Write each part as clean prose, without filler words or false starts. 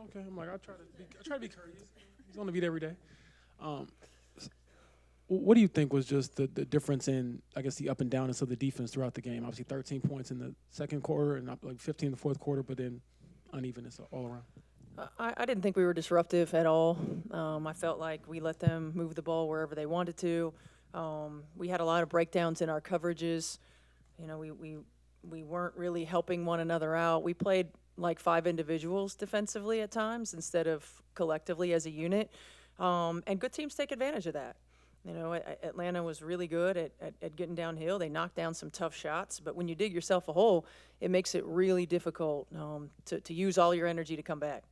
Okay, I'm like, I try to be courteous. He's on the beat every day. Um, what do you think was just the difference in, I guess, the up and downness of the defense throughout the game? Obviously, 13 points in the second quarter and like 15 in the fourth quarter, but then unevenness all around. I didn't think we were disruptive at all. I felt like we let them move the ball wherever they wanted to. We had a lot of breakdowns in our coverages. You know, we weren't really helping one another out. We played like five individuals defensively at times instead of collectively as a unit. And good teams take advantage of that. You know, Atlanta was really good at getting downhill. They knocked down some tough shots, but when you dig yourself a hole, it makes it really difficult to use all your energy to come back.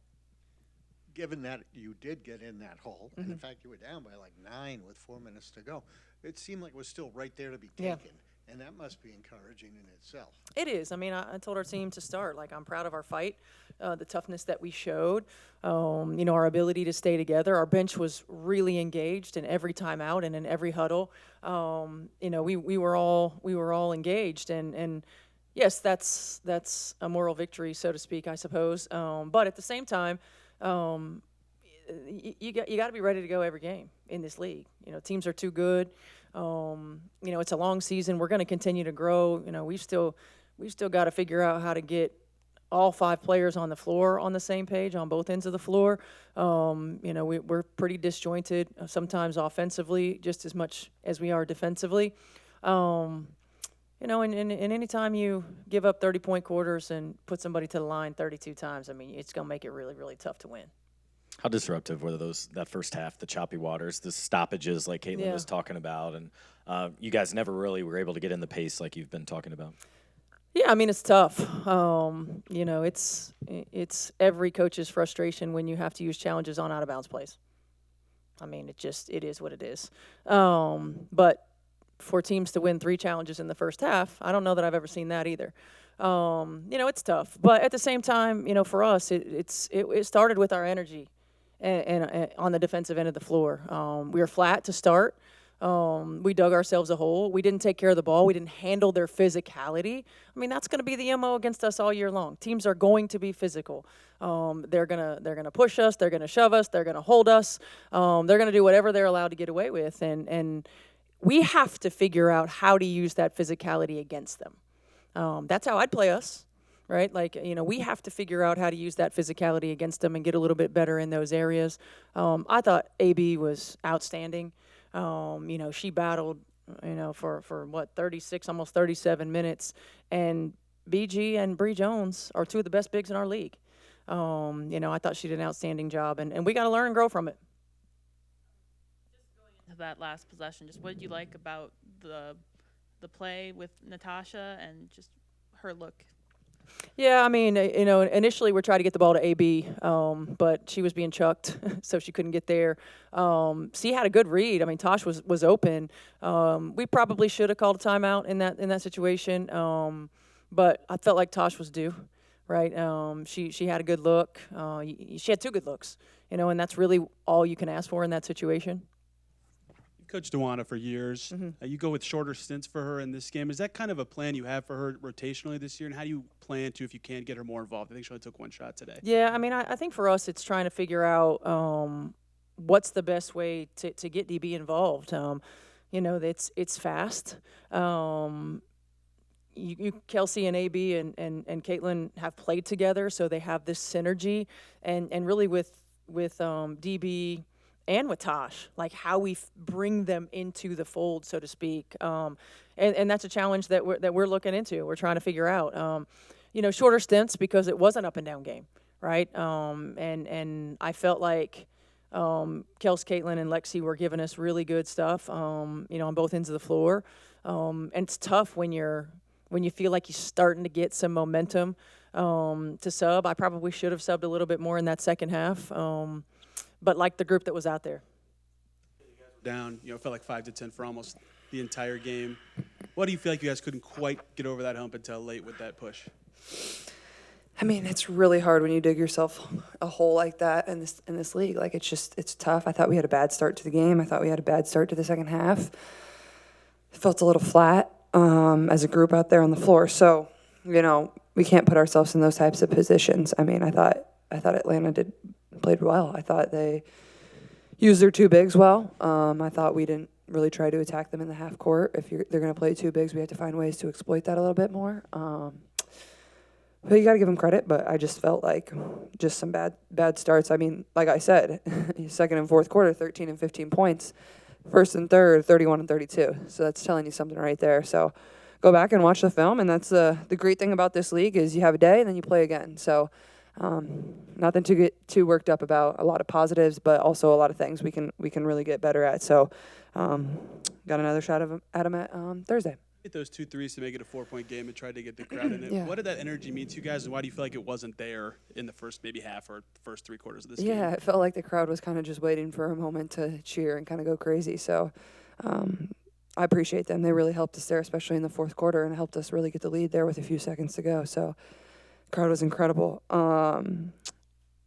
Given that you did get in that hole, and in fact you were down by like 9 with 4 minutes to go, it seemed like it was still right there to be Yeah. taken. And that must be encouraging in itself. It is. I mean, I told our team to start. Like, I'm proud of our fight, the toughness that we showed, you know, our ability to stay together. Our bench was really engaged in every timeout and in every huddle. You know, we were all engaged, and yes, that's a moral victory, so to speak, I suppose. But at the same time, you got to be ready to go every game in this league. You know, teams are too good. You know, it's a long season. We're going to continue to grow. You know, we've still got to figure out how to get all five players on the floor on the same page on both ends of the floor. You know, we're pretty disjointed sometimes offensively, just as much as we are defensively. You know, and any time you give up 30-point quarters and put somebody to the line 32 times, I mean, it's going to make it really, really tough to win. How disruptive were that first half, the choppy waters, the stoppages like Caitlin was talking about, and you guys never really were able to get in the pace like you've been talking about? Yeah, I mean, it's tough. You know, it's every coach's frustration when you have to use challenges on out-of-bounds plays. I mean, it is what it is. But for teams to win 3 challenges in the first half, I don't know that I've ever seen that either. You know, it's tough. But at the same time, you know, for us, it started with our energy and on the defensive end of the floor. We were flat to start. We dug ourselves a hole. We didn't take care of the ball. We didn't handle their physicality. I mean, that's going to be the MO against us all year long. Teams are going to be physical. They're gonna push us. They're gonna shove us. They're gonna hold us. They're gonna do whatever they're allowed to get away with. And we have to figure out how to use that physicality against them. That's how I'd play us. Right? Like, you know, we have to figure out how to use that physicality against them and get a little bit better in those areas. I thought AB was outstanding. You know, she battled, you know, for what, 36, almost 37 minutes. And BG and Bree Jones are 2 of the best bigs in our league. You know, I thought she did an outstanding job, and we got to learn and grow from it. Just going into that last possession, just what did you like about the play with Natasha and just her look? Yeah, I mean, you know, initially we're trying to get the ball to AB, but she was being chucked, so she couldn't get there. She had a good read. I mean, Tosh was open. We probably should have called a timeout in that situation, but I felt like Tosh was due, right? She had a good look. She had 2 good looks, you know, and that's really all you can ask for in that situation. Coached Dewana for years. You go with shorter stints for her in this game. Is that kind of a plan you have for her rotationally this year? And how do you plan to, if you can, get her more involved? I think she only took 1 shot today. Yeah, I mean, I think for us it's trying to figure out what's the best way to get DB involved. You know, it's fast. Kelsey and AB and Caitlin have played together, so they have this synergy. And really with DB and with Tosh, like how we bring them into the fold, so to speak. And that's a challenge that we're looking into. We're trying to figure out, you know, shorter stints because it was an up and down game, right? And I felt like Kels, Caitlin, and Lexi were giving us really good stuff, you know, on both ends of the floor. And it's tough when you feel like you're starting to get some momentum to sub. I probably should have subbed a little bit more in that second half. But like the group that was out there. Down, you know, it felt like 5 to 10 for almost the entire game. What do you feel like you guys couldn't quite get over that hump until late with that push? I mean, it's really hard when you dig yourself a hole like that in this league. Like, it's tough. I thought we had a bad start to the game. I thought we had a bad start to the second half. It felt a little flat as a group out there on the floor. So, you know, we can't put ourselves in those types of positions. I mean, I thought Atlanta played well. I thought they used their two bigs well. I thought we didn't really try to attack them in the half court. If they're going to play two bigs, we have to find ways to exploit that a little bit more. But you got to give them credit. But I just felt like just some bad starts. I mean, like I said, second and fourth quarter, 13 and 15 points. First and third, 31 and 32. So that's telling you something right there. So go back and watch the film. And that's the great thing about this league is you have a day and then you play again. So nothing to get too worked up about. A lot of positives, but also a lot of things we can really get better at. So got another shot at them at Thursday. Hit those 2 threes to make it a 4-point game and tried to get the crowd in it. Yeah. What did that energy mean to you guys, and why do you feel like it wasn't there in the first maybe half or first 3 quarters of this game? Yeah, it felt like the crowd was kind of just waiting for a moment to cheer and kind of go crazy. So I appreciate them. They really helped us there, especially in the fourth quarter, and helped us really get the lead there with a few seconds to go. So the crowd was incredible.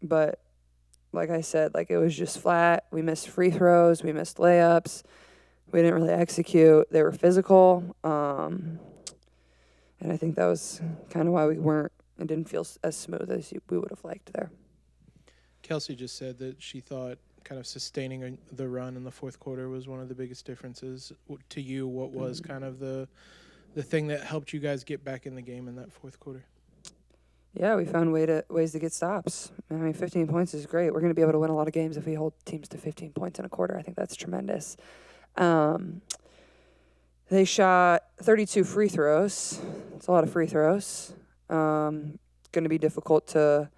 But like I said, like it was just flat. We missed free throws. We missed layups. We didn't really execute. They were physical. And I think that was kind of why it didn't feel as smooth as we would have liked there. Kelsey just said that she thought kind of sustaining the run in the fourth quarter was one of the biggest differences. To you, what was kind of the thing that helped you guys get back in the game in that fourth quarter? Yeah, we found ways to get stops. I mean, 15 points is great. We're going to be able to win a lot of games if we hold teams to 15 points in a quarter. I think that's tremendous. They shot 32 free throws. It's a lot of free throws. Going to be difficult to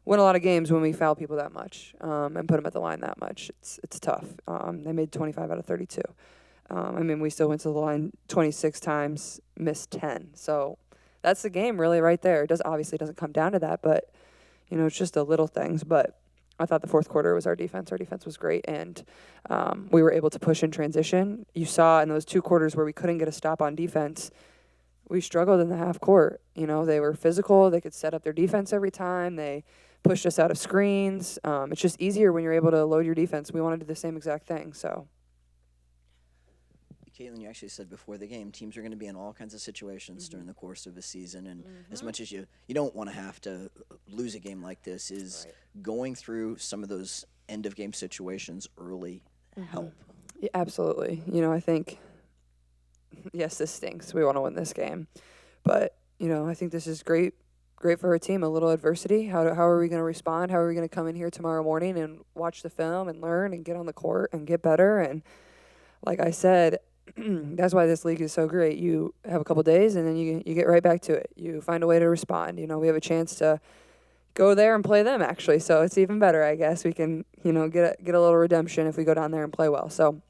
win a lot of games when we foul people that much and put them at the line that much. It's tough. They made 25 out of 32. I mean, we still went to the line 26 times, missed 10. So that's the game really right there. It obviously doesn't come down to that, but, it's just the little things. But I thought the fourth quarter was our defense. Our defense was great, and we were able to push in transition. You saw in those 2 quarters where we couldn't get a stop on defense, we struggled in the half court. They were physical. They could set up their defense every time. They pushed us out of screens. It's just easier when you're able to load your defense. We want to do the same exact thing. So, Caitlin, you actually said before the game, teams are going to be in all kinds of situations during the course of a season, and as much as you don't want to have to lose a game like this, is going through some of those end-of-game situations early help? Yeah, absolutely. I think, yes, this stinks. We want to win this game. But, I think this is great for our team, a little adversity. How are we going to respond? How are we going to come in here tomorrow morning and watch the film and learn and get on the court and get better? And like I said, that's why this league is so great. You have a couple days, and then you get right back to it. You find a way to respond. We have a chance to go there and play them, actually. So it's even better, I guess. We can, get a little redemption if we go down there and play well. So,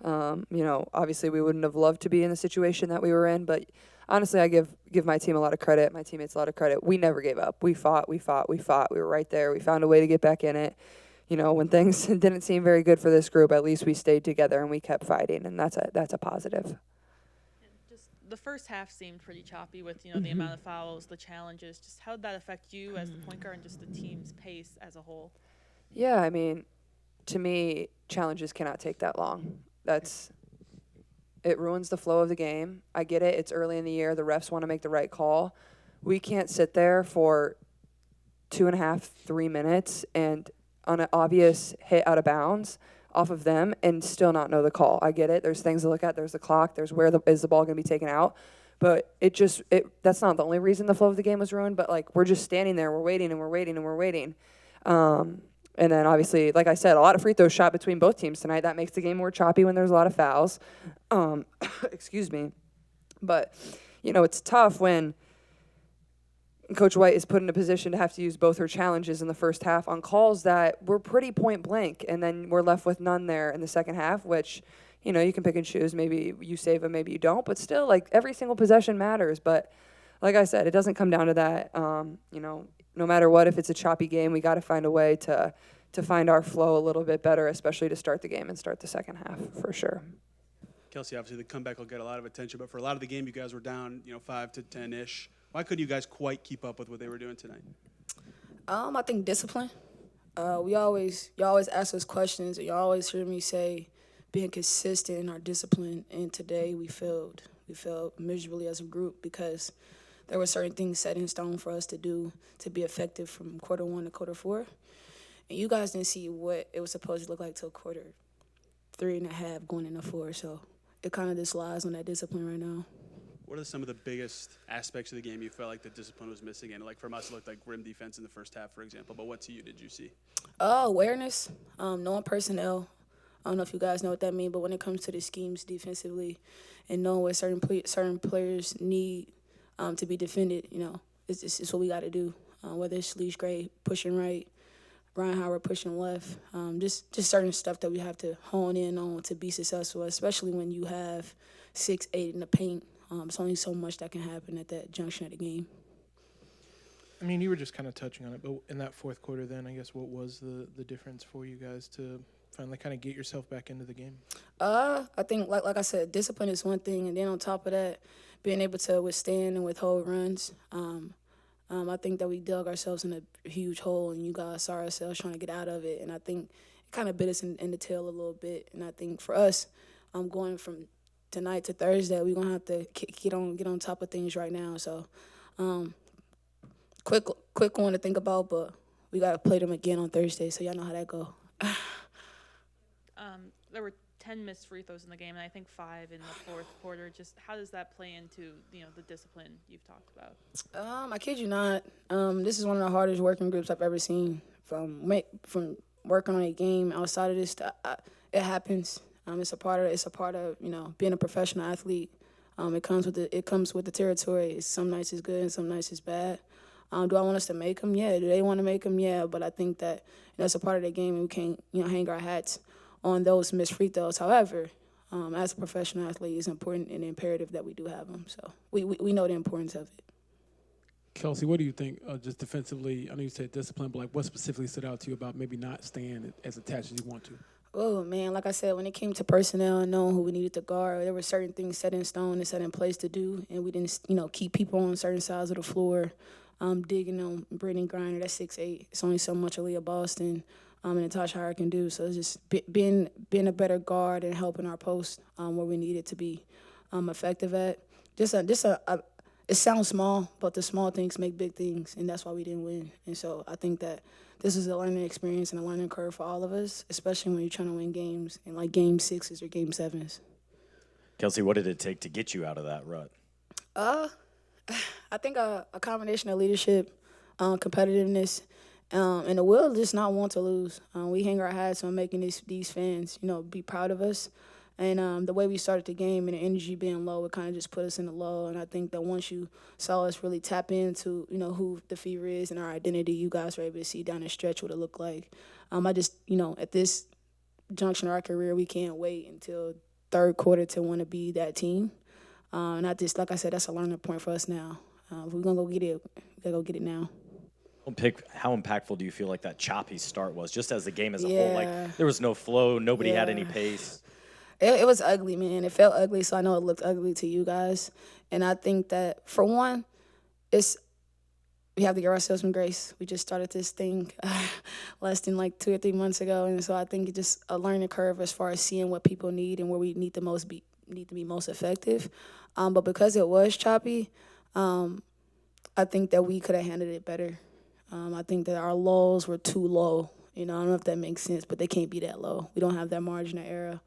obviously we wouldn't have loved to be in the situation that we were in, but honestly, I give my team a lot of credit, my teammates a lot of credit. We never gave up. We fought. We were right there. We found a way to get back in it. When things didn't seem very good for this group, at least we stayed together and we kept fighting, and that's a positive. And just the first half seemed pretty choppy with, the amount of fouls, the challenges. Just how did that affect you as the point guard and just the team's pace as a whole? Yeah, I mean, to me, challenges cannot take that long. It ruins the flow of the game. I get it. It's early in the year. The refs want to make the right call. We can't sit there for 2.5, 3 minutes and on an obvious hit out of bounds off of them and still not know the call. I get it. There's things to look at. There's the clock. There's is the ball going to be taken out. But that's not the only reason the flow of the game was ruined. But, we're just standing there. We're waiting and we're waiting and we're waiting. And then, obviously, like I said, a lot of free throws shot between both teams tonight. That makes the game more choppy when there's a lot of fouls. Excuse me. But, it's tough when Coach White is put in a position to have to use both her challenges in the first half on calls that were pretty point blank, and then we're left with none there in the second half, which, you can pick and choose. Maybe you save them, maybe you don't, but still, every single possession matters. But like I said, it doesn't come down to that. No matter what, if it's a choppy game, we got to find a way to find our flow a little bit better, especially to start the game and start the second half for sure. Kelsey, obviously the comeback will get a lot of attention, but for a lot of the game, you guys were down, 5 to 10-ish. Why couldn't you guys quite keep up with what they were doing tonight? I think discipline. You always ask us questions, and you always hear me say being consistent in our discipline. And today we failed. We failed miserably as a group because there were certain things set in stone for us to do to be effective from quarter 1 to quarter 4. And you guys didn't see what it was supposed to look like till quarter 3.5 going into 4. So it kind of just lies on that discipline right now. What are some of the biggest aspects of the game you felt like the discipline was missing? And like from us, it looked like rim defense in the first half, for example. But what to you did you see? Awareness, knowing personnel. I don't know if you guys know what that means, but when it comes to the schemes defensively and knowing what certain players need to be defended, it's what we got to do. Whether it's Leash Gray pushing right, Ryan Howard pushing left, just certain stuff that we have to hone in on to be successful, especially when you have 6'8" in the paint. It's only so much that can happen at that junction of the game. I mean, you were just kind of touching on it, but in that fourth quarter then, I guess, what was the difference for you guys to finally kind of get yourself back into the game? I think, like I said, discipline is one thing, and then on top of that, being able to withstand and withhold runs. I think that we dug ourselves in a huge hole, and you guys saw ourselves trying to get out of it, and I think it kind of bit us in the tail a little bit. And I think for us, going from tonight to Thursday, we're gonna have to get on top of things right now. So, quick one to think about, but we gotta play them again on Thursday, so y'all know how that go. There were 10 missed free throws in the game, and I think 5 in the fourth quarter. Just how does that play into the discipline you've talked about? I kid you not. This is one of the hardest working groups I've ever seen. From working on a game outside of this, it happens. It's a part of being a professional athlete. It comes with the territory. Some nights it's good and some nights it's bad. Do I want us to make them? Yeah. Do they want to make them? Yeah. But I think that that's a part of the game, and we can't hang our hats on those missed free throws. However, as a professional athlete, it's important and imperative that we do have them. So we know the importance of it. Kelsey, what do you think, just defensively? I know you said discipline, but what specifically stood out to you about maybe not staying as attached as you want to? Oh, man, like I said, when it came to personnel and knowing who we needed to guard, there were certain things set in stone and set in place to do, and we didn't, keep people on certain sides of the floor. Digging on Brittany Griner, that's 6'8". It's only so much Aaliyah Boston and Natasha Howard can do. So it's just being a better guard and helping our post where we needed to be effective at. It sounds small, but the small things make big things, and that's why we didn't win. And so I think that this is a learning experience and a learning curve for all of us, especially when you're trying to win games in like Game 6s or Game 7s. Kelsey, what did it take to get you out of that rut? I think a combination of leadership, competitiveness, and the will to just not want to lose. We hang our hats on making these fans, be proud of us. And the way we started the game and the energy being low, it kind of just put us in the low. And I think that once you saw us really tap into, who the Fever is and our identity, you guys were able to see down the stretch what it looked like. I just, at this junction of our career, we can't wait until third quarter to want to be that team. And like I said, that's a learning point for us now. If we're going to go get it, we got to go get it now. How impactful do you feel like that choppy start was, just as the game as a whole? Like, there was no flow, nobody had any pace. It was ugly, man. It felt ugly, so I know it looked ugly to you guys. And I think that, for one, we have to give ourselves some grace. We just started this thing less than like 2 or 3 months ago, and so I think it's just a learning curve as far as seeing what people need and where we need to be most effective. But because it was choppy, I think that we could have handled it better. I think that our lows were too low. I don't know if that makes sense, but they can't be that low. We don't have that margin of error.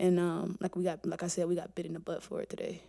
And like I said, we got bit in the butt for it today.